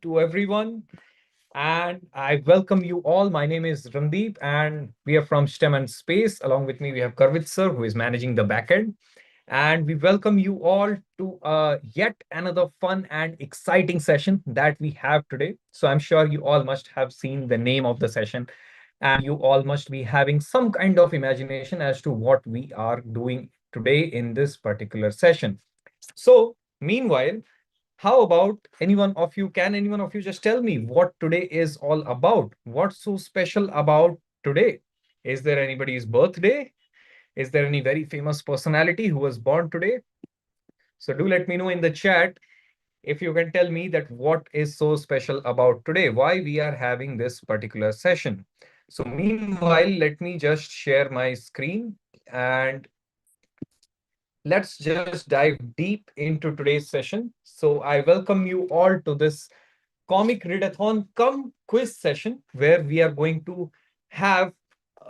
to everyone. And I welcome you all. My name is Randeep, and we are from STEM and Space. Along with me, we have Karvit sir, who is managing the backend. And we welcome you all to yet another fun and exciting session that we have today. So I'm sure you all must have seen the name of the session, and you all must be having some kind of imagination as to what we are doing today in this particular session. So, meanwhile, how about can any one of you just tell me what today is all about? What's so special about today? Is there anybody's birthday? Is there any very famous personality who was born today? So do let me know in the chat if you can tell me that what is so special about today, why we are having this particular session. So meanwhile, let me just share my screen and let's just dive deep into today's session. So I welcome you all to this comic readathon come quiz session where we are going to have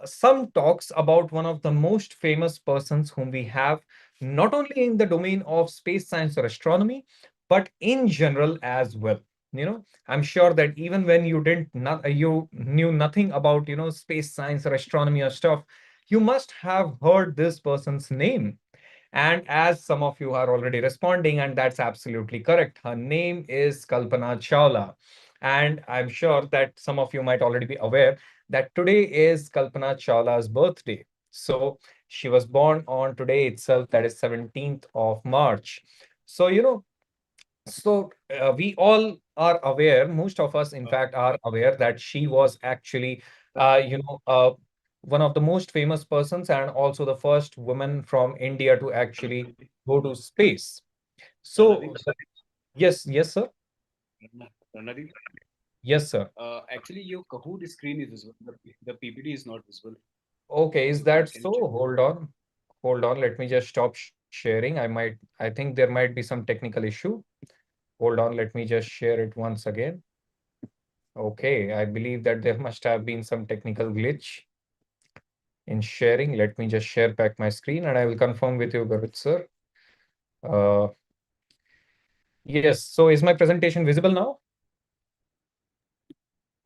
some talks about one of the most famous persons whom we have, not only in the domain of space science or astronomy, but in general as well. I'm sure that even when you didn't not you knew nothing about space science or astronomy or stuff, you must have heard this person's name. And as some of you are already responding, and that's absolutely correct, her name is Kalpana Chawla. And I'm sure that some of you might already be aware that today is Kalpana Chawla's birthday. So she was born on today itself, that is 17th of March. So, we all are aware, most of us, in fact, are aware that she was actually, one of the most famous persons and also the first woman from India to actually go to space. So, yes, yes, sir. Ranadi, Yes, sir. actually, your Kahoot screen is visible. The PPT is not visible. Okay, is So can that you so? check? Hold on. Hold on. Let me just stop sharing. I think there might be some technical issue. Hold on. Let me just share it once again. Okay, I believe that there must have been some technical glitch in sharing. Let me just share back my screen and I will confirm with you, Gavit sir. Uh, yes, so is my presentation visible now?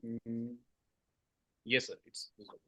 Mm, yes, sir. It's visible.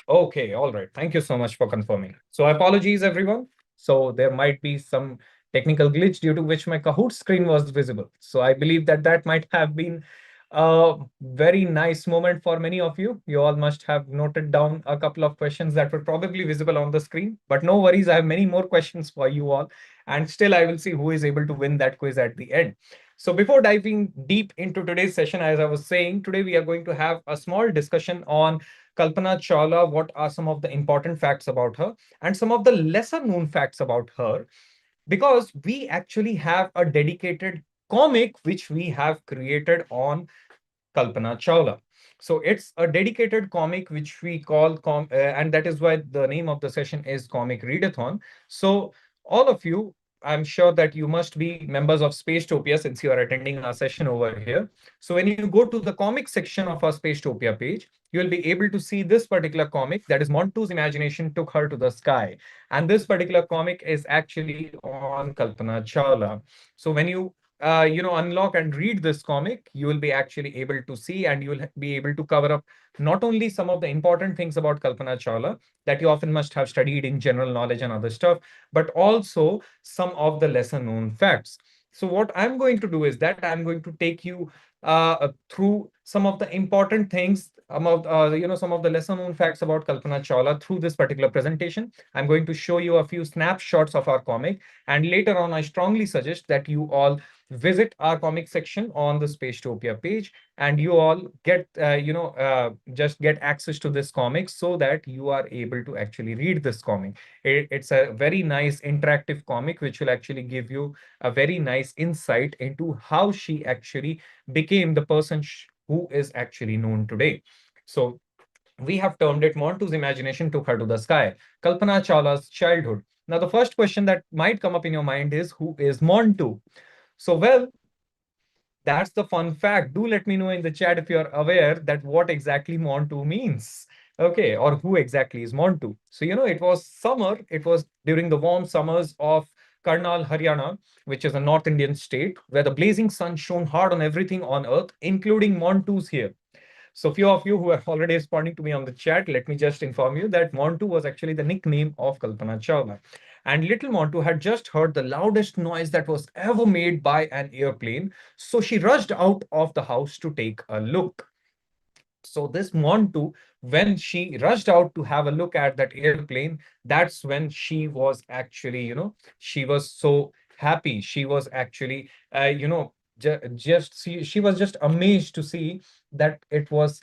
Okay, all right. Thank you so much for confirming. So apologies, everyone. So there might be some technical glitch due to which my Kahoot screen was visible. So I believe that that might have been a very nice moment for many of you. You all must have noted down a couple of questions that were probably visible on the screen. But no worries, I have many more questions for you all. And still, I will see who is able to win that quiz at the end. So before diving deep into today's session, as I was saying, today we are going to have a small discussion on Kalpana Chawla, what are some of the important facts about her and some of the lesser known facts about her, because we actually have a dedicated comic which we have created on Kalpana Chawla. So it's a dedicated comic which we call and that is why the name of the session is Comic Readathon. So all of you, I'm sure that you must be members of Spacetopia since you are attending our session over here. So when you go to the comic section of our Spacetopia page, you will be able to see this particular comic, that is Montu's imagination took her to the sky. And this particular comic is actually on Kalpana Chawla. So when you unlock and read this comic, you will be actually able to see and you will be able to cover up not only some of the important things about Kalpana Chawla that you often must have studied in general knowledge and other stuff, but also some of the lesser known facts. So what I'm going to do is that I'm going to take you through some of the important things about some of the lesser known facts about Kalpana Chawla through this particular presentation. I'm going to show you a few snapshots of our comic, and later on I strongly suggest that you all visit our comic section on the Spacetopia page and you all get just get access to this comic so that you are able to actually read this comic. It's a very nice interactive comic which will actually give you a very nice insight into how she actually became the person who is actually known today. So we have termed it Montu's imagination took her to the sky, Kalpana Chawla's childhood. Now, the first question that might come up in your mind is, who is Montu? So, well, that's the fun fact. Do let me know in the chat if you're aware that what exactly Montu means. Okay, or who exactly is Montu. So, it was summer. It was during the warm summers of Karnal, Haryana, which is a North Indian state, where the blazing sun shone hard on everything on Earth, including Montus here. So few of you who are already responding to me on the chat, let me just inform you that Montu was actually the nickname of Kalpana Chawla. And little Montu had just heard the loudest noise that was ever made by an airplane. So she rushed out of the house to take a look. So this Montu, when she rushed out to have a look at that airplane, that's when she was actually, she was so happy. She was actually, she was just amazed to see that it was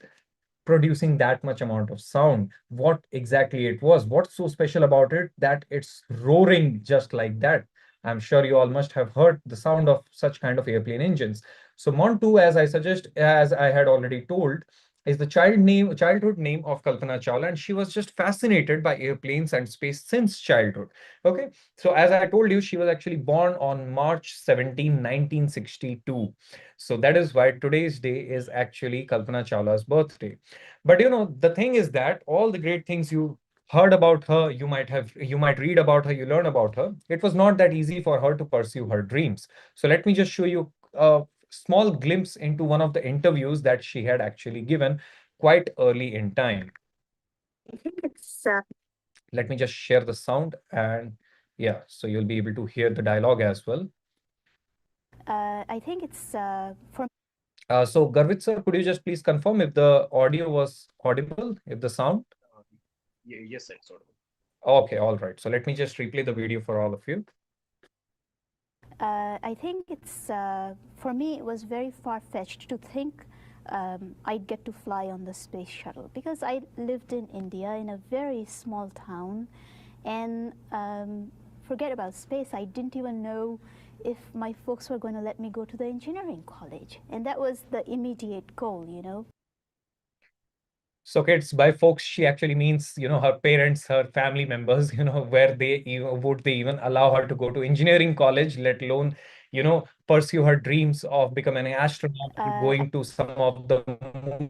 producing that much amount of sound. What exactly it was? What's so special about it that it's roaring just like that? I'm sure you all must have heard the sound of such kind of airplane engines. So Montu, as I had already told, is the childhood name of Kalpana Chawla, and she was just fascinated by airplanes and space since childhood. Okay, so as I told you, she was actually born on March 17, 1962. So that is why today's day is actually Kalpana Chawla's birthday. But the thing is that all the great things you heard about her, you might read about her, you learn about her. It was not that easy for her to pursue her dreams. So let me just show you a small glimpse into one of the interviews that she had actually given quite early in time. I think it's Let me just share the sound, and yeah, so you'll be able to hear the dialogue as well. I think it's for So Garvit sir, could you just please confirm if the audio was audible, if the sound? Yes, sir, sort of. Okay, all right. So let me just replay the video for all of you. I think it's for me it was very far-fetched to think I'd get to fly on the space shuttle, because I lived in India in a very small town, and forget about space, I didn't even know if my folks were going to let me go to the engineering college, and that was the immediate goal. So kids, by folks, she actually means, her parents, her family members, where would they even allow her to go to engineering college, let alone, pursue her dreams of becoming an astronaut and going to some of the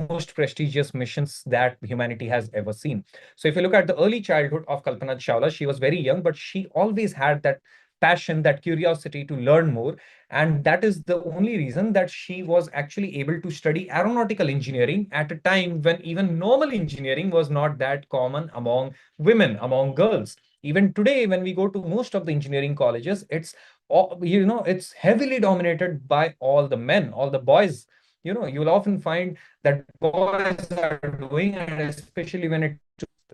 most prestigious missions that humanity has ever seen. So if you look at the early childhood of Kalpana Chawla, she was very young, but she always had that passion, that curiosity to learn more. And that is the only reason that she was actually able to study aeronautical engineering at a time when even normal engineering was not that common among women, among girls. Even today, when we go to most of the engineering colleges, it's heavily dominated by all the men, all the boys. You'll often find that boys are doing, and especially when it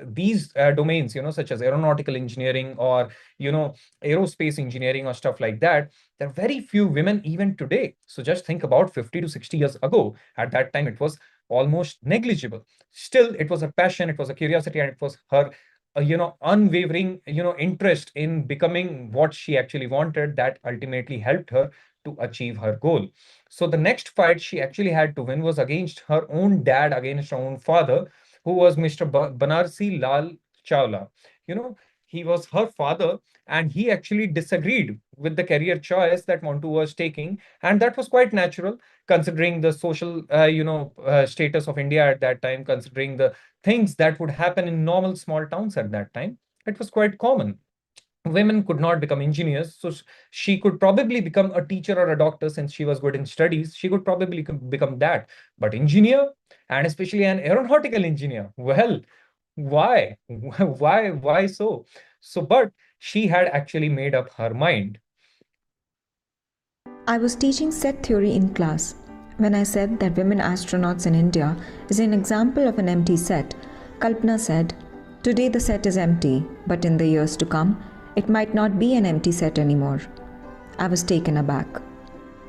these domains, such as aeronautical engineering or, aerospace engineering or stuff like that, there are very few women even today. So just think about 50 to 60 years ago. At that time, it was almost negligible. Still, it was a passion, it was a curiosity, and it was her, unwavering, interest in becoming what she actually wanted that ultimately helped her to achieve her goal. So the next fight she actually had to win was against her own dad, against her own father, who was Mr. Banarsi Lal Chawla. He was her father, and he actually disagreed with the career choice that Montu was taking, and that was quite natural considering the social, status of India at that time, considering the things that would happen in normal small towns at that time. It was quite common. Women could not become engineers, so she could probably become a teacher or a doctor. Since she was good in studies, she could probably become that. But engineer, and especially an aeronautical engineer, well, why? Why so? But she had actually made up her mind. I was teaching set theory in class. When I said that women astronauts in India is an example of an empty set, Kalpana said, "Today the set is empty, but in the years to come, it might not be an empty set anymore." I was taken aback.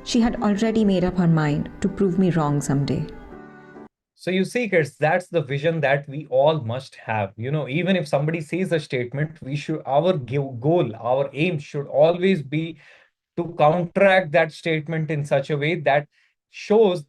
She had already made up her mind to prove me wrong someday. So you see, kids, that's the vision that we all must have. Even if somebody says a statement, our goal, our aim should always be to counteract that statement in such a way that shows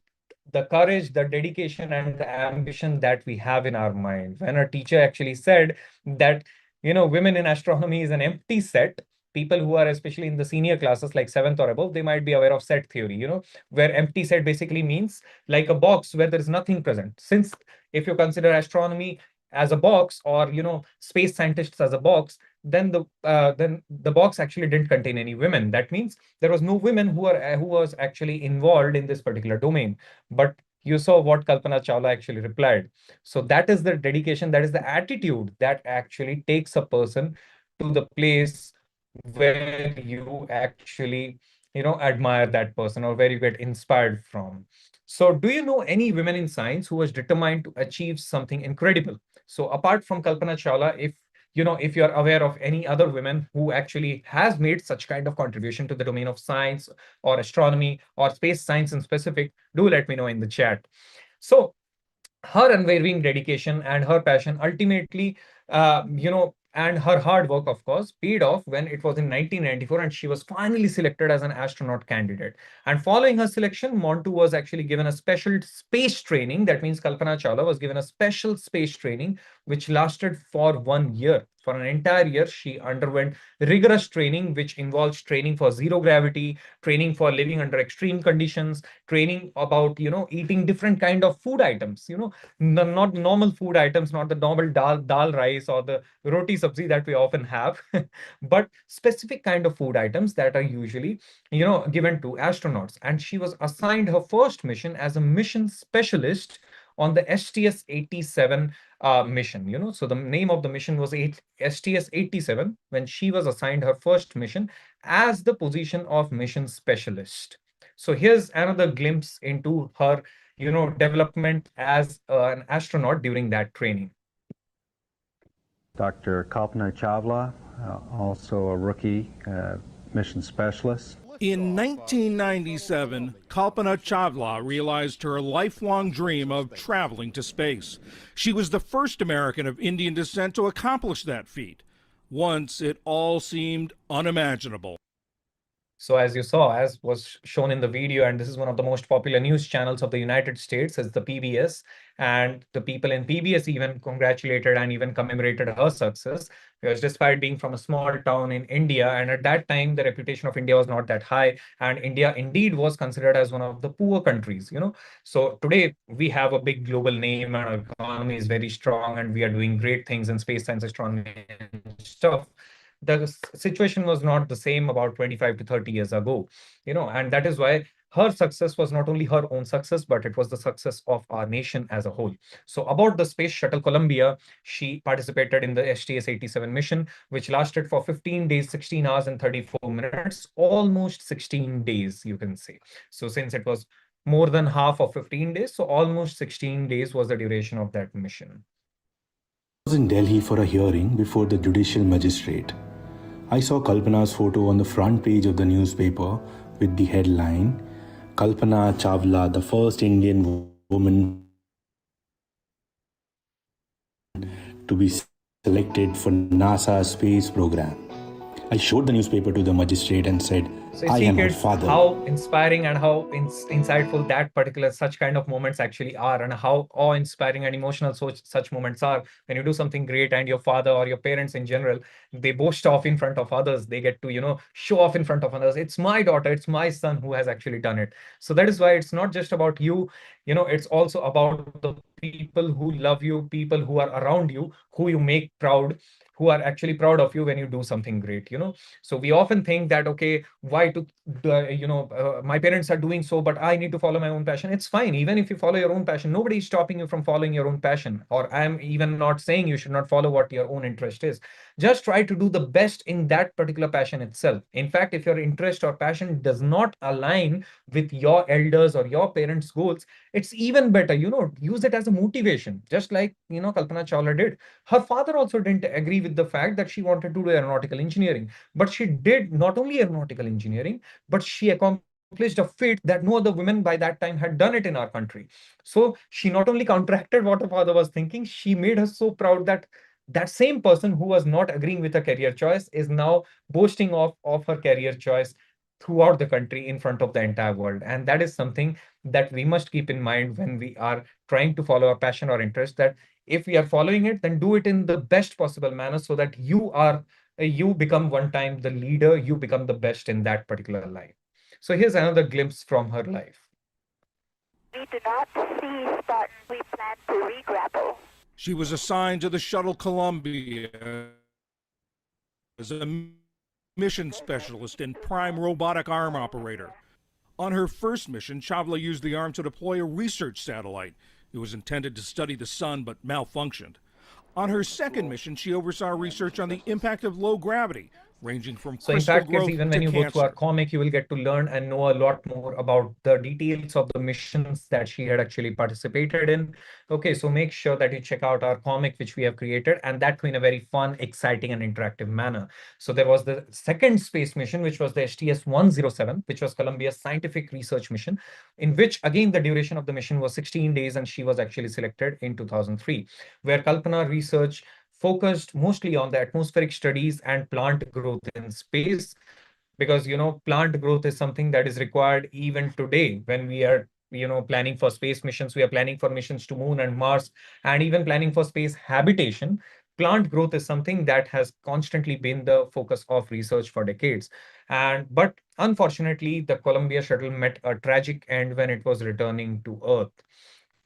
the courage, the dedication, and the ambition that we have in our mind. When a teacher actually said that, women in astronomy is an empty set, people who are especially in the senior classes like seventh or above, they might be aware of set theory, where empty set basically means like a box where there is nothing present. Since if you consider astronomy as a box, or space scientists as a box, then the box actually didn't contain any women. That means there was no women who was actually involved in this particular domain. But you saw what Kalpana Chawla actually replied. So that is the dedication, that is the attitude that actually takes a person to the place where you actually, admire that person, or where you get inspired from. So do you know any women in science who was determined to achieve something incredible? So apart from Kalpana Chawla, if you're aware of any other women who actually has made such kind of contribution to the domain of science or astronomy or space science in specific, do let me know in the chat. So her unwavering dedication and her passion ultimately, and her hard work, of course, paid off when it was in 1994 and she was finally selected as an astronaut candidate. And following her selection, Montu was actually given a special space training. That means Kalpana Chawla was given a special space training, which lasted for 1 year. For an entire year, she underwent rigorous training, which involves training for zero gravity, training for living under extreme conditions, training about, eating different kind of food items, not normal food items, not the normal dal rice or the roti sabzi that we often have, but specific kind of food items that are usually, given to astronauts. And she was assigned her first mission as a mission specialist on the STS-87 mission. So the name of the mission was STS-87 when she was assigned her first mission as the position of mission specialist. So here's another glimpse into her, development as an astronaut during that training. Dr. Kalpana Chawla, also a rookie mission specialist. In 1997, Kalpana Chawla realized her lifelong dream of traveling to space. She was the first American of Indian descent to accomplish that feat. Once it all seemed unimaginable. So as you saw, as was shown in the video, and this is one of the most popular news channels of the United States, is the PBS. And the people in PBS even congratulated and even commemorated her success, because despite being from a small town in India, and at that time, the reputation of India was not that high. And India indeed was considered as one of the poor countries, So today we have a big global name and our economy is very strong and we are doing great things in space science, astronomy and stuff. The situation was not the same about 25 to 30 years ago, and that is why her success was not only her own success, but it was the success of our nation as a whole. So about the Space Shuttle Columbia, she participated in the STS-87 mission, which lasted for 15 days, 16 hours and 34 minutes, almost 16 days, you can say. So since it was more than half of 15 days, so almost 16 days was the duration of that mission. I was in Delhi for a hearing before the judicial magistrate. I saw Kalpana's photo on the front page of the newspaper with the headline, Kalpana Chawla, the first Indian woman to be selected for NASA's space program. I showed the newspaper to the magistrate and said, So I see, am her kids, father. how inspiring and how insightful that particular such kind of moments actually are, and how awe-inspiring and emotional such moments are when you do something great and your father or your parents in general, they boast off in front of others. They get to, show off in front of others. It's my daughter, it's my son who has actually done it. So that is why it's not just about you, it's also about the people who love you, people who are around you, who you make proud, who are actually proud of you when you do something great. So we often think that, okay, why my parents are doing so, but I need to follow my own passion. It's fine. Even if you follow your own passion, nobody is stopping you from following your own passion. Or I'm even not saying you should not follow what your own interest is. Just try to do the best in that particular passion itself. In fact, if your interest or passion does not align with your elders or your parents' goals, it's even better, use it as a motivation. Just like, Kalpana Chawla did. Her father also didn't agree with the fact that she wanted to do aeronautical engineering, but she did not only aeronautical engineering, but she accomplished a feat that no other women by that time had done it in our country. So she not only counteracted what her father was thinking, she made her so proud that that same person who was not agreeing with her career choice is now boasting of her career choice throughout the country in front of the entire world. And that is something that we must keep in mind when we are trying to follow our passion or interest, that if we are following it, then do it in the best possible manner so that you become one time the leader, you become the best in that particular life. So here's another glimpse from her life. We do not cease, but we plan to re-grapple. She was assigned to the shuttle Columbia as a mission specialist and prime robotic arm operator. On her first mission, Chawla used the arm to deploy a research satellite. It was intended to study the sun but malfunctioned. On her second mission, she oversaw research on the impact of low gravity, ranging from So in crystal fact, kids, growth even to when you go through our cancer. comic, you will get to learn and know a lot more about the details of the missions that she had actually participated in. Okay, so make sure that you check out our comic, which we have created, and that too in a very fun, exciting, and interactive manner. So there was the second space mission, which was the STS-107, which was Columbia's scientific research mission, in which again the duration of the mission was 16 days, and she was actually selected in 2003, where Kalpana research focused mostly on the atmospheric studies and plant growth in space, because plant growth is something that is required even today when we are planning for space missions. We are planning for missions to moon and Mars, and even planning for space habitation. Plant growth is something that has constantly been the focus of research for decades. But unfortunately, the Columbia shuttle met a tragic end when it was returning to Earth.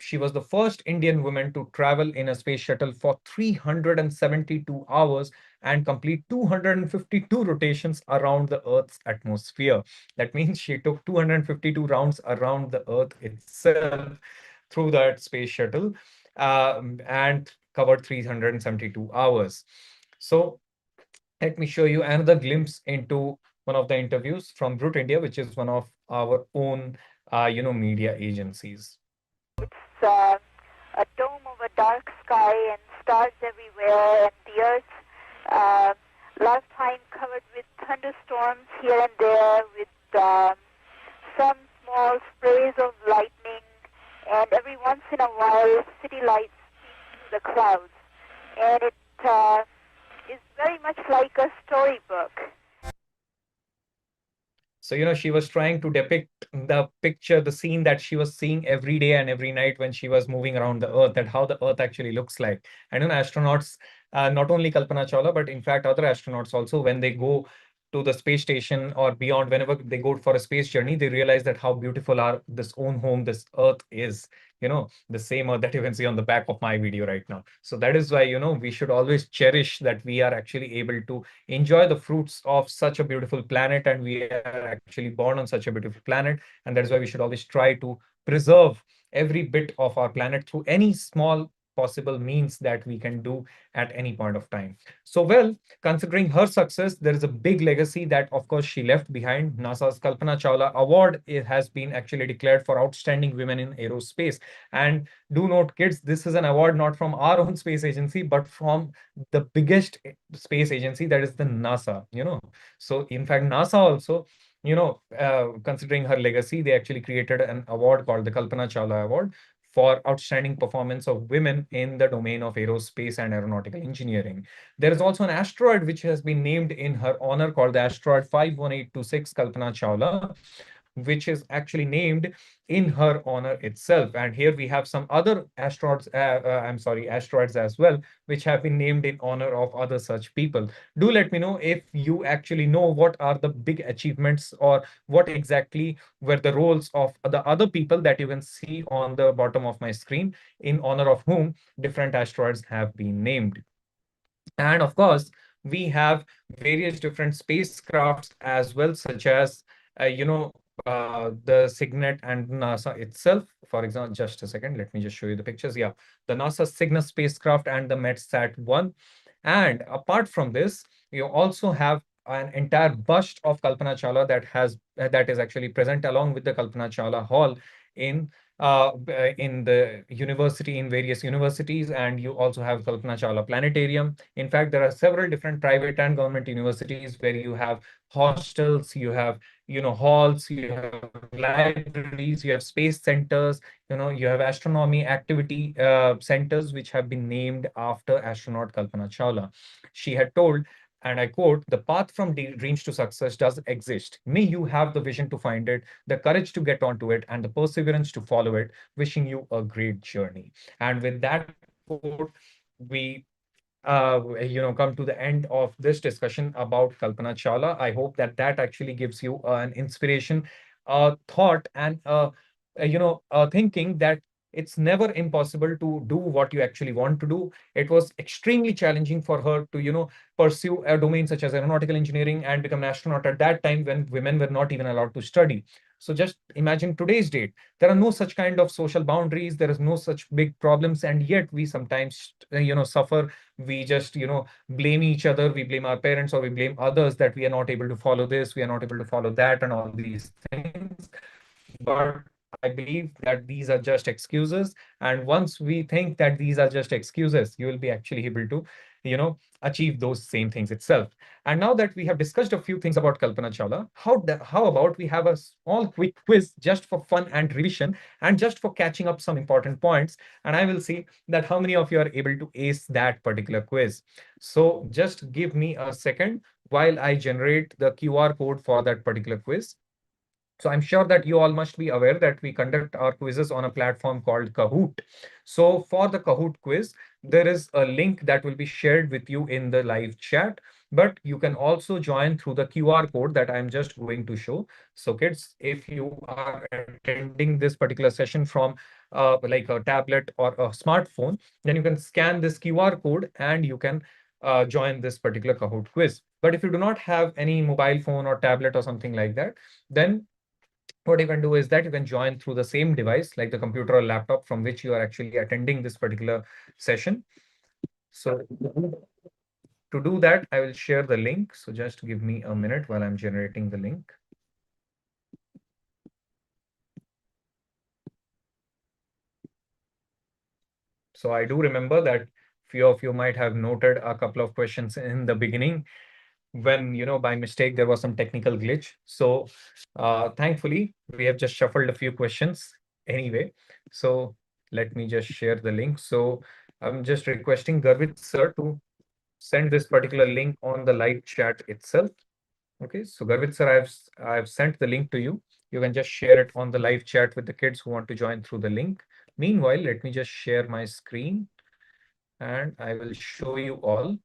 She was the first Indian woman to travel in a space shuttle for 372 hours and complete 252 rotations around the Earth's atmosphere. That means she took 252 rounds around the Earth itself through that space shuttle, and covered 372 hours. So let me show you another glimpse into one of the interviews from Brute India, which is one of our own, media agencies. It's a dome of a dark sky and stars everywhere, and the Earth last time covered with thunderstorms here and there, with some small sprays of lightning, and every once in a while city lights peek through the clouds. And it is very much like a storybook. So, she was trying to depict the picture, the scene that she was seeing every day and every night when she was moving around the Earth, that how the Earth actually looks like. And astronauts, not only Kalpana Chawla, but in fact, other astronauts also, when they go to the space station or beyond, whenever they go for a space journey, they realize that how beautiful our this own home, this Earth is. The same Earth that you can see on the back of my video right now. So that is why, we should always cherish that we are actually able to enjoy the fruits of such a beautiful planet, and we are actually born on such a beautiful planet. And that is why we should always try to preserve every bit of our planet through any small possible means that we can do at any point of time. So, well, considering her success, there is a big legacy that, of course, she left behind. NASA's Kalpana Chawla Award, it has been actually declared for outstanding women in aerospace. And do note, kids, this is an award not from our own space agency, but from the biggest space agency, that is the NASA. So in fact, NASA also, considering her legacy, they actually created an award called the Kalpana Chawla Award for outstanding performance of women in the domain of aerospace and aeronautical engineering. There is also an asteroid which has been named in her honor called the asteroid 51826 Kalpana Chawla, which is actually named in her honor itself. And here we have some other asteroids as well, which have been named in honor of other such people. Do let me know if you actually know what are the big achievements, or what exactly were the roles of the other people that you can see on the bottom of my screen, in honor of whom different asteroids have been named. And of course, we have various different spacecrafts as well, such as, the Signet and NASA itself. For example, just a second, let me just show you the pictures. Yeah, the NASA Cygnus spacecraft and the METSAT-1. And apart from this, you also have an entire bust of Kalpana Chawla that is actually present along with the Kalpana Chawla Hall in in the university, in various universities. And you also have Kalpana Chawla Planetarium. In fact, there are several different private and government universities where you have hostels, you have halls, you have libraries, you have space centers, you have astronomy activity centers which have been named after astronaut Kalpana Chawla. She had told, and I quote, "The path from dreams to success does exist. May you have the vision to find it, the courage to get onto it, and the perseverance to follow it. Wishing you a great journey." And with that quote, we come to the end of this discussion about Kalpana Chawla. I hope that that actually gives you an inspiration, a thought, and a thinking that it's never impossible to do what you actually want to do. It was extremely challenging for her to, pursue a domain such as aeronautical engineering and become an astronaut at that time when women were not even allowed to study. So just imagine today's date. There are no such kind of social boundaries. There is no such big problems, and yet we sometimes, suffer. We just, blame each other. We blame our parents or we blame others that we are not able to follow this, we are not able to follow that, and all these things. But I believe that these are just excuses. And once we think that these are just excuses, you will be actually able to, achieve those same things itself. And now that we have discussed a few things about Kalpana Chawla, how about we have a small quick quiz just for fun and revision and just for catching up some important points. And I will see that how many of you are able to ace that particular quiz. So just give me a second while I generate the QR code for that particular quiz. So I'm sure that you all must be aware that we conduct our quizzes on a platform called Kahoot. So for the Kahoot quiz, there is a link that will be shared with you in the live chat, but you can also join through the QR code that I'm just going to show. So kids, if you are attending this particular session from like a tablet or a smartphone, then you can scan this QR code and you can join this particular Kahoot quiz. But if you do not have any mobile phone or tablet or something like that, then what you can do is that you can join through the same device, like the computer or laptop from which you are actually attending this particular session. So to do that, I will share the link. So just give me a minute while I'm generating the link. So I do remember that few of you might have noted a couple of questions in the beginning when, by mistake, there was some technical glitch. So thankfully, we have just shuffled a few questions anyway. So let me just share the link. So I'm just requesting Garvit sir to send this particular link on the live chat itself. Okay, so Garvit sir, I've sent the link to you. You can just share it on the live chat with the kids who want to join through the link. Meanwhile, let me just share my screen and I will show you all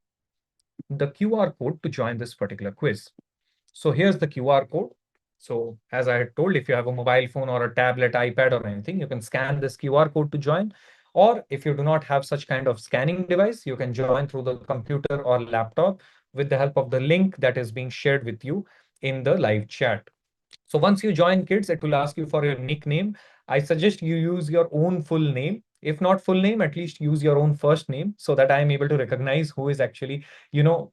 the QR code to join this particular quiz. So here's the QR code. So as I had told, if you have a mobile phone or a tablet, iPad or anything, you can scan this QR code to join. Or if you do not have such kind of scanning device, you can join through the computer or laptop with the help of the link that is being shared with you in the live chat. So once you join kids, it will ask you for your nickname. I suggest you use your own full name. If not full name, at least use your own first name so that I am able to recognize who is actually,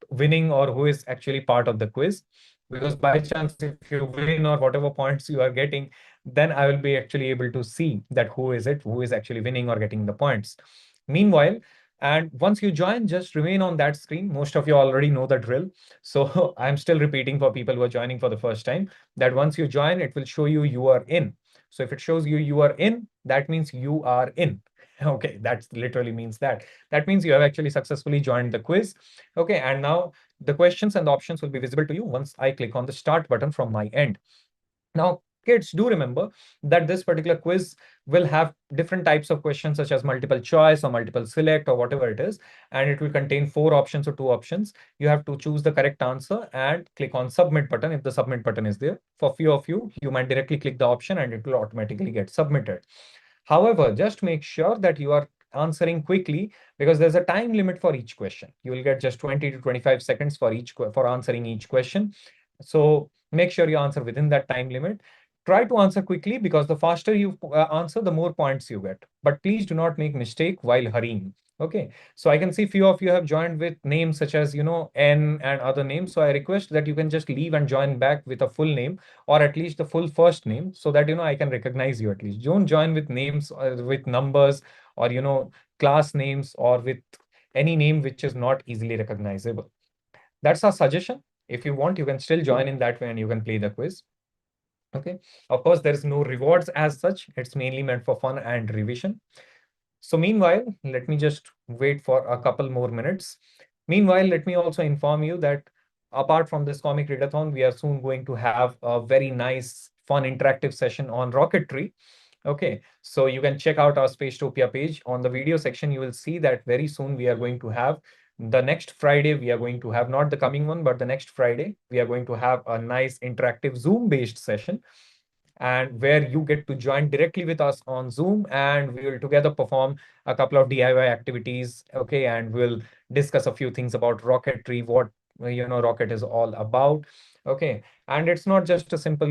winning or who is actually part of the quiz. Because by chance, if you win or whatever points you are getting, then I will be actually able to see that who is it, who is actually winning or getting the points. Meanwhile, and once you join, just remain on that screen. Most of you already know the drill. So I'm still repeating for people who are joining for the first time that once you join, it will show you you are in. So if it shows you you are in, that means you are in. Okay, that literally means that. That means you have actually successfully joined the quiz. Okay, and now the questions and the options will be visible to you once I click on the start button from my end. Now, kids, do remember that this particular quiz will have different types of questions such as multiple choice or multiple select or whatever it is, and it will contain 4 options or 2 options. You have to choose the correct answer and click on submit button if the submit button is there. For few of you, you might directly click the option and it will automatically get submitted. However, just make sure that you are answering quickly because there's a time limit for each question. You will get just 20 to 25 seconds for answering each question. So make sure you answer within that time limit. Try to answer quickly because the faster you answer, the more points you get. But please do not make mistake while hurrying. Okay, so I can see few of you have joined with names such as, N and other names. So I request that you can just leave and join back with a full name or at least the full first name so that, I can recognize you at least. Don't join with names with numbers or, class names or with any name which is not easily recognizable. That's our suggestion. If you want, you can still join in that way and you can play the quiz. Okay. Of course, there is no rewards as such. It's mainly meant for fun and revision. So meanwhile, let me just wait for a couple more minutes. Meanwhile, let me also inform you that apart from this comic readathon, we are soon going to have a very nice, fun, interactive session on rocketry. Okay, so you can check out our Spacetopia page. On the video section, you will see that very soon we are going to have the next Friday, we are going to have not the coming one, but the next Friday, we are going to have a nice interactive Zoom-based session. and where you get to join directly with us on Zoom, and we will together perform a couple of DIY activities. Okay, and we'll discuss a few things about rocketry, what rocket is all about. Okay, and it's not just a simple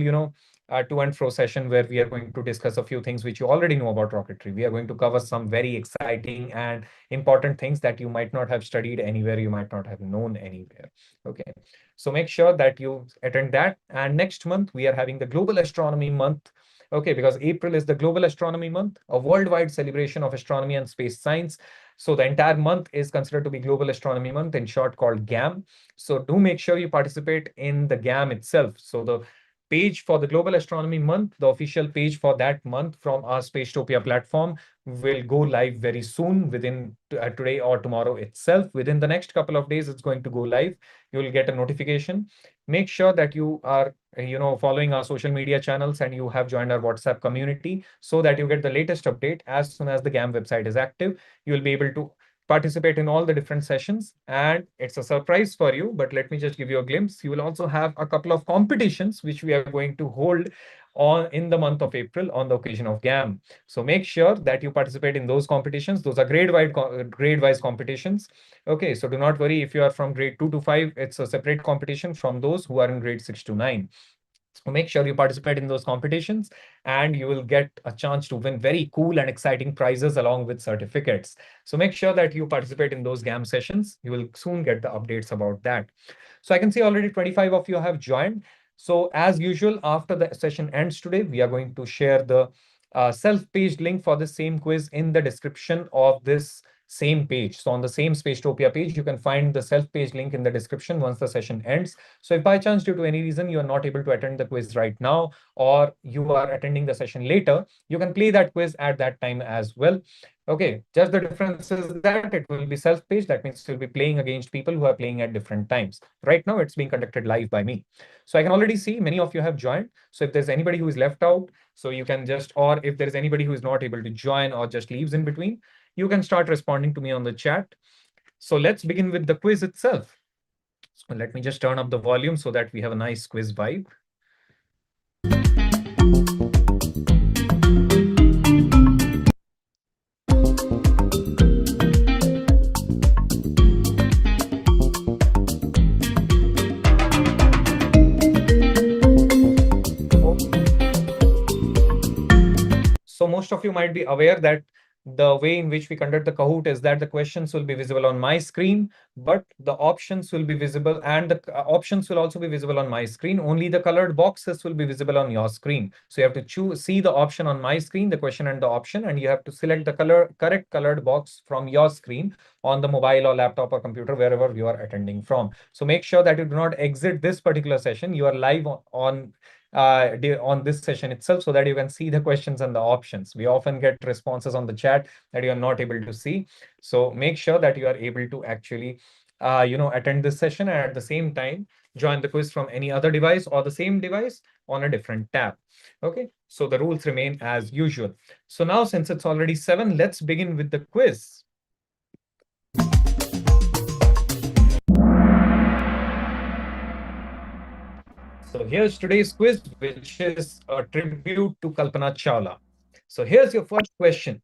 to and fro session where we are going to discuss a few things which you already know about rocketry. We are going to cover some very exciting and important things that you might not have studied anywhere, you might not have known anywhere. Okay, so make sure that you attend that. And next month we are having the Global Astronomy Month. Okay, because April is the Global Astronomy Month, a worldwide celebration of astronomy and space science. So the entire month is considered to be Global Astronomy Month, in short called GAM. So do make sure you participate in the GAM itself. So the page for the Global Astronomy Month, the official page for that month from our Spacetopia platform, will go live very soon, within today or tomorrow itself. Within the next couple of days, it's going to go live. You will get a notification. Make sure that you are following our social media channels and you have joined our WhatsApp community so that you get the latest update as soon as the GAM website is active. You will be able to participate in all the different sessions, and it's a surprise for you, but let me just give you a glimpse. You will also have a couple of competitions which we are going to hold on in the month of April on the occasion of GAM. So make sure that you participate in those competitions. Those are grade-wise competitions. Okay, so do not worry if you are from grade 2 to 5, it's a separate competition from those who are in grade 6 to 9. So make sure you participate in those competitions, and you will get a chance to win very cool and exciting prizes along with certificates. So make sure that you participate in those GAM sessions. You will soon get the updates about that. So I can see already 25 of you have joined. So as usual, after the session ends today, we are going to share the self-paged link for the same quiz in the description of this same page. So on the same Spacetopia page, you can find the self-page link in the description once the session ends. So if by chance, due to any reason, you are not able to attend the quiz right now, or you are attending the session later, you can play that quiz at that time as well. Okay, just the difference is that it will be self-paced. That means you'll be playing against people who are playing at different times. Right now, it's being conducted live by me. So I can already see many of you have joined. So if there's anybody who is left out, so you can just, or if there is anybody who is not able to join or just leaves in between, you can start responding to me on the chat. So let's begin with the quiz itself. So let me just turn up the volume so that we have a nice quiz vibe. So most of you might be aware that the way in which we conduct the Kahoot is that the questions will be visible on my screen, but the options will be visible, and the options will also be visible on my screen. Only the colored boxes will be visible on your screen. So you have to see the option on my screen, the question and the option, and you have to select the correct colored box from your screen on the mobile or laptop or computer, wherever you are attending from. So make sure that you do not exit this particular session. You are live on this session itself, so that you can see the questions and the options. We often get responses on the chat that you are not able to see. So make sure that you are able to actually attend this session, and at the same time join the quiz from any other device or the same device on a different tab. Okay, so the rules remain as usual. So now, since it's already 7, let's begin with the quiz. So here's today's quiz, which is a tribute to Kalpana Chawla. So here's your first question.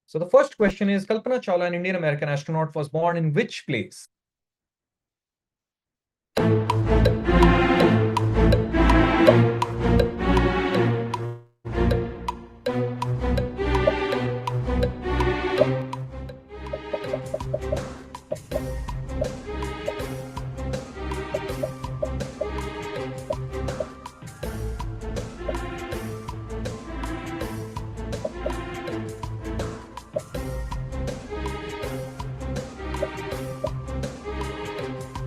So the first question is, Kalpana Chawla, an Indian American astronaut, was born in which place?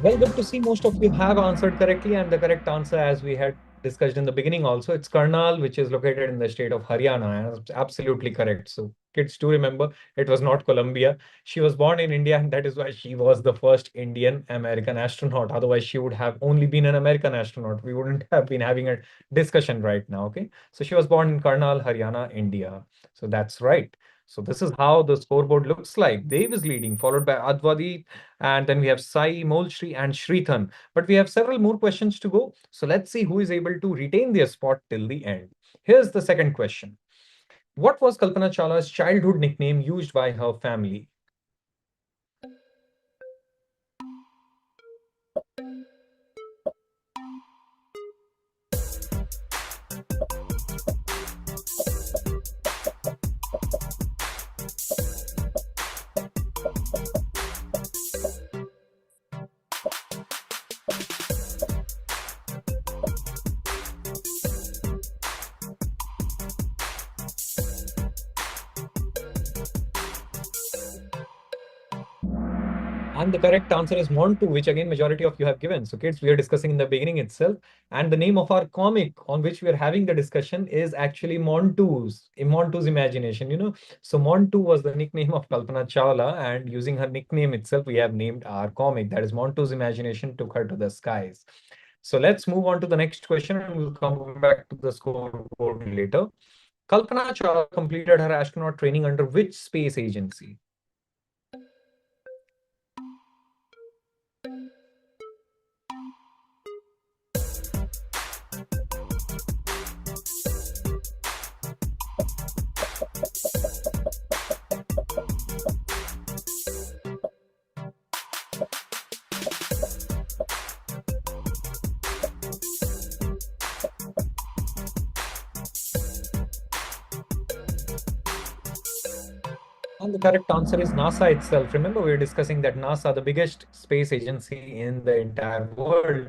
Well, good to see most of you have answered correctly, and the correct answer, as we had discussed in the beginning also, it's Karnal, which is located in the state of Haryana, and it's absolutely correct. So kids do remember, it was not Columbia. She was born in India, and that is why she was the first Indian American astronaut. Otherwise, she would have only been an American astronaut. We wouldn't have been having a discussion right now, okay? So she was born in Karnal, Haryana, India. So that's right. So this is how the scoreboard looks like. Dev is leading, followed by Advadi, and then we have Sai, Molshri, and Shrithan. But we have several more questions to go. So let's see who is able to retain their spot till the end. Here's the second question. What was Kalpana Chawla's childhood nickname used by her family? And the correct answer is Montu, which again majority of you have given. So kids, we are discussing in the beginning itself. And the name of our comic on which we are having the discussion is actually Montu's Imagination, you know. So Montu was the nickname of Kalpana Chawla, and using her nickname itself, we have named our comic. That is Montu's Imagination took her to the skies. So let's move on to the next question and we'll come back to the scoreboard later. Kalpana Chawla completed her astronaut training under which space agency? And the correct answer is NASA itself. Remember, we were discussing that NASA, the biggest space agency in the entire world,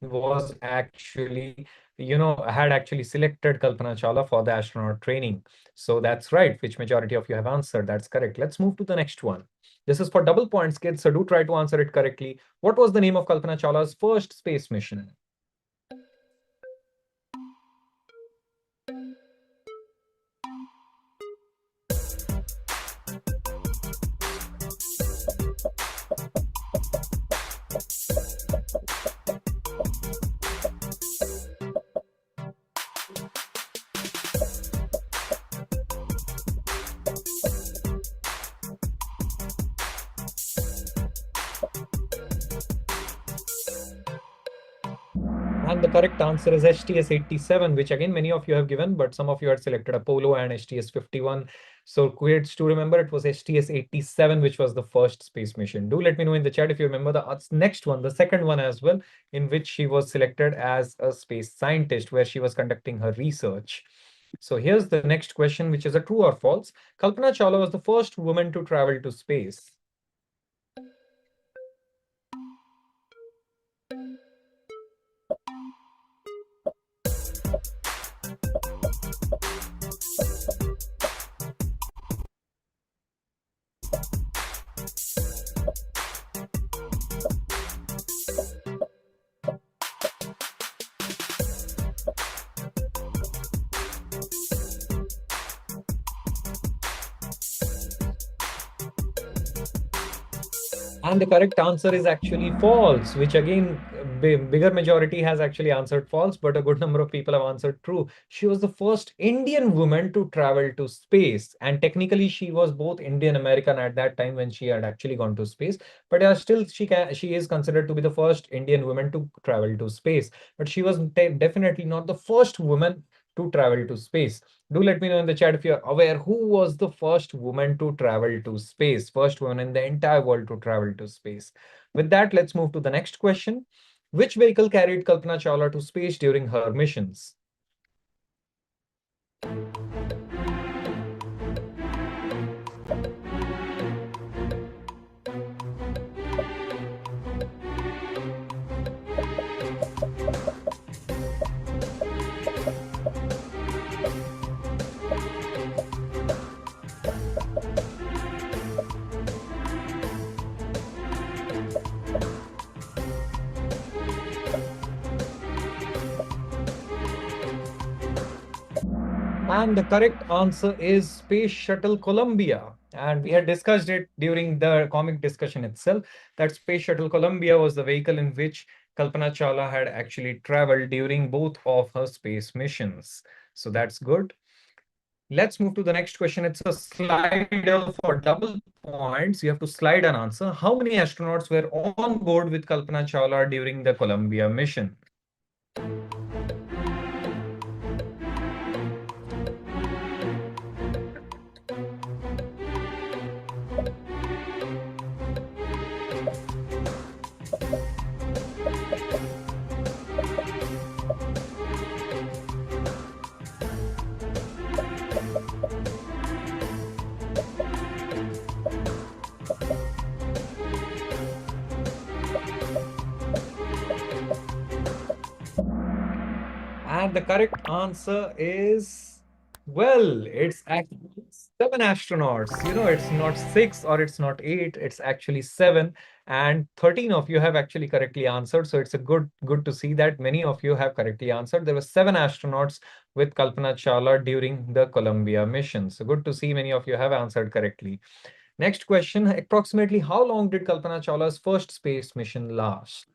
was actually, had actually selected Kalpana Chawla for the astronaut training. So that's right, which majority of you have answered. That's correct. Let's move to the next one. This is for double points, kids, so do try to answer it correctly. What was the name of Kalpana Chawla's first space mission? And the correct answer is STS-87, which again, many of you have given, but some of you had selected Apollo and STS-51. So kids, to remember, it was STS-87, which was the first space mission. Do let me know in the chat if you remember the next one, the second one as well, in which she was selected as a space scientist, where she was conducting her research. So here's the next question, which is a true or false. Kalpana Chawla was the first woman to travel to space. And the correct answer is actually false, which again, bigger majority has actually answered false, but a good number of people have answered true. She was the first Indian woman to travel to space. And technically, she was both Indian American at that time when she had actually gone to space. But still, she is considered to be the first Indian woman to travel to space. But she was definitely not the first woman to travel to space. Do let me know in the chat if you're aware who was the first woman to travel to space, first woman in the entire world to travel to space. With that, let's move to the next question. Which vehicle carried Kalpana Chawla to space during her missions? And the correct answer is Space Shuttle Columbia. And we had discussed it during the comic discussion itself, that Space Shuttle Columbia was the vehicle in which Kalpana Chawla had actually traveled during both of her space missions. So that's good. Let's move to the next question. It's a slider for double points. You have to slide an answer. How many astronauts were on board with Kalpana Chawla during the Columbia mission? And the correct answer is, well, it's actually 7 astronauts. You know, it's not 6 or it's not 8, it's actually 7. And 13 of you have actually correctly answered. So it's a good to see that many of you have correctly answered. There were 7 astronauts with Kalpana Chawla during the Columbia mission. So good to see many of you have answered correctly. Next question, approximately how long did Kalpana Chawla's first space mission last?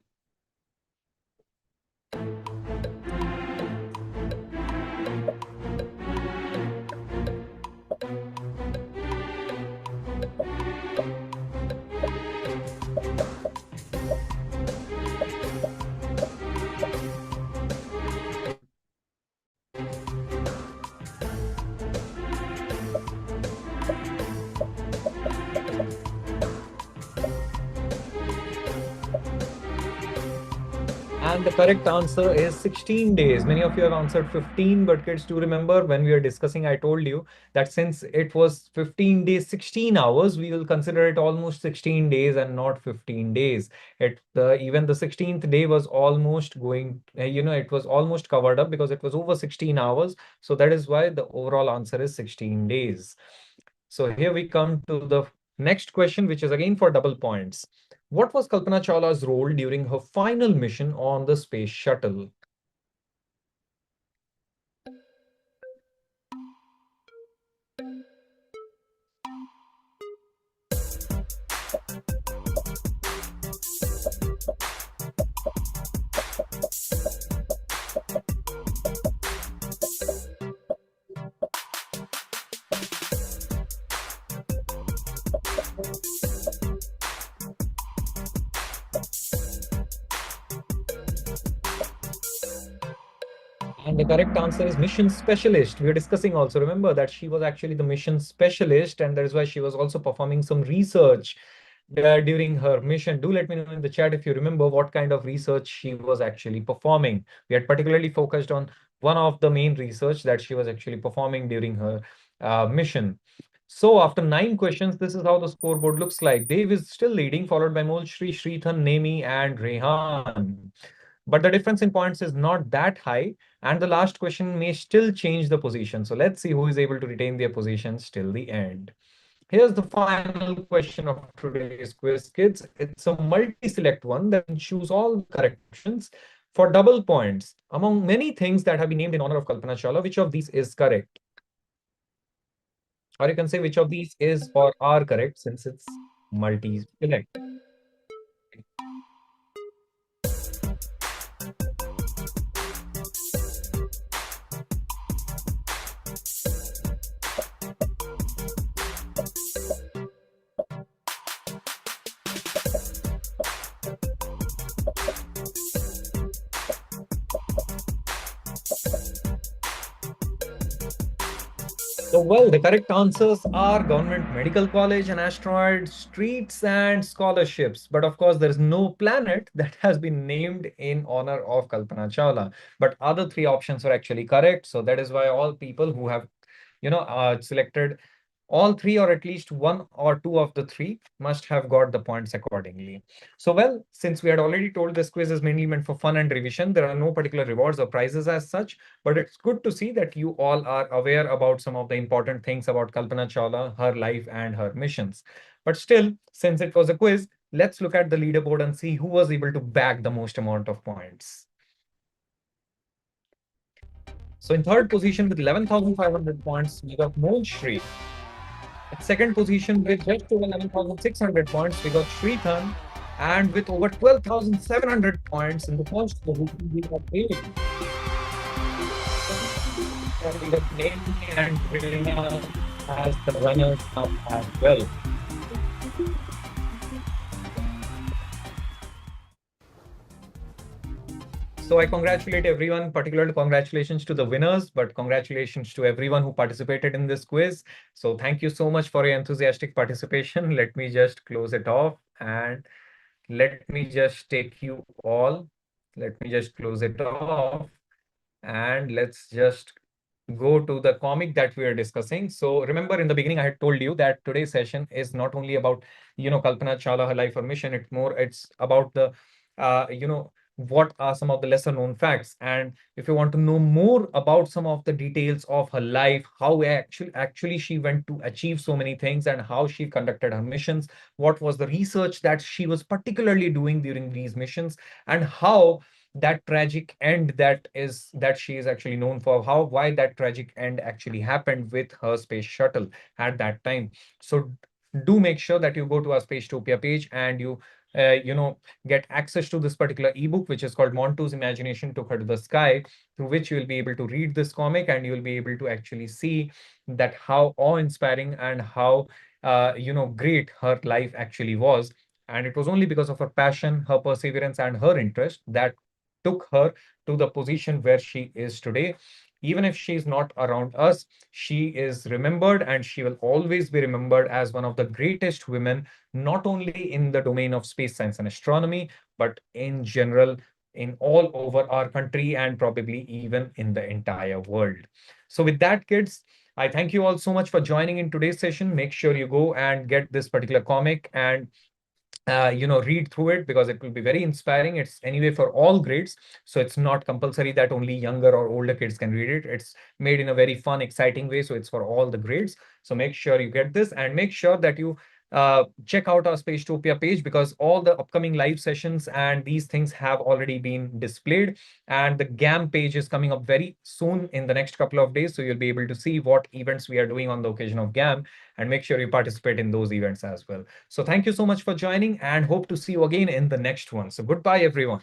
And the correct answer is 16 days. Many of you have answered 15, but kids, do remember when we were discussing, I told you that since it was 15 days, 16 hours, we will consider it almost 16 days and not 15 days. Even the 16th day was almost going, it was almost covered up because it was over 16 hours. So that is why the overall answer is 16 days. So here we come to the next question, which is again for double points. What was Kalpana Chawla's role during her final mission on the space shuttle? And the correct answer is mission specialist. We were discussing also, remember that she was actually the mission specialist, and that is why she was also performing some research during her mission. Do let me know in the chat if you remember what kind of research she was actually performing. We had particularly focused on one of the main research that she was actually performing during her mission. So after 9 questions, this is how the scoreboard looks like. Dave is still leading, followed by Molshri, Shritham, Nemi, and Rehan. But the difference in points is not that high, and the last question may still change the position. So let's see who is able to retain their positions till the end. Here's the final question of today's quiz, kids. It's a multi-select one that can choose all the correct options for double points. Among many things that have been named in honor of Kalpana Chawla, which of these is correct? Or you can say which of these is or are correct since it's multi-select. So, well, the correct answers are Government Medical College and Asteroid Streets and Scholarships. But of course, there is no planet that has been named in honor of Kalpana Chawla. But other 3 options are actually correct. So that is why all people who have, selected all 3 or at least 1 or 2 of the 3 must have got the points accordingly. So, well, since we had already told this quiz is mainly meant for fun and revision, there are no particular rewards or prizes as such, but it's good to see that you all are aware about some of the important things about Kalpana Chawla, her life and her missions. But still, since it was a quiz, let's look at the leaderboard and see who was able to bag the most amount of points. So in third position with 11,500 points, we got Molshri. At second position with just over 11,600 points, we got Shritham. And with over 12,700 points in the first position, we got David. the name and bring us as the runners up as well. So I congratulate everyone, particularly congratulations to the winners, but congratulations to everyone who participated in this quiz. So thank you so much for your enthusiastic participation. Let me just close it off and let me just take you all. Let me just close it off and let's just go to the comic that we are discussing. So remember in the beginning, I had told you that today's session is not only about, Kalpana Chawla, her life or mission, it's about the, what are some of the lesser known facts. And if you want to know more about some of the details of her life, how actually she went to achieve so many things and how she conducted her missions, what was the research that she was particularly doing during these missions, and how that tragic end that she is actually known for, why that tragic end actually happened with her space shuttle at that time. So do make sure that you go to our Spacetopia page and you get access to this particular ebook, which is called Montu's Imagination Took Her to the Sky, through which you will be able to read this comic and you will be able to actually see that how awe-inspiring and how great her life actually was. And it was only because of her passion, her perseverance, and her interest that took her to the position where she is today. Even if she is not around us, she is remembered and she will always be remembered as one of the greatest women, not only in the domain of space science and astronomy, but in general, in all over our country and probably even in the entire world. So with that, kids, I thank you all so much for joining in today's session. Make sure you go and get this particular comic and read through it because it will be very inspiring. It's anyway for all grades, so it's not compulsory that only younger or older kids can read it. It's made in a very fun, exciting way, so it's for all the grades. So make sure you get this and make sure that you check out our Spacetopia page because all the upcoming live sessions and these things have already been displayed, and the GAM page is coming up very soon in the next couple of days, so you'll be able to see what events we are doing on the occasion of GAM and make sure you participate in those events as well. So thank you so much for joining and hope to see you again in the next one. So goodbye, everyone.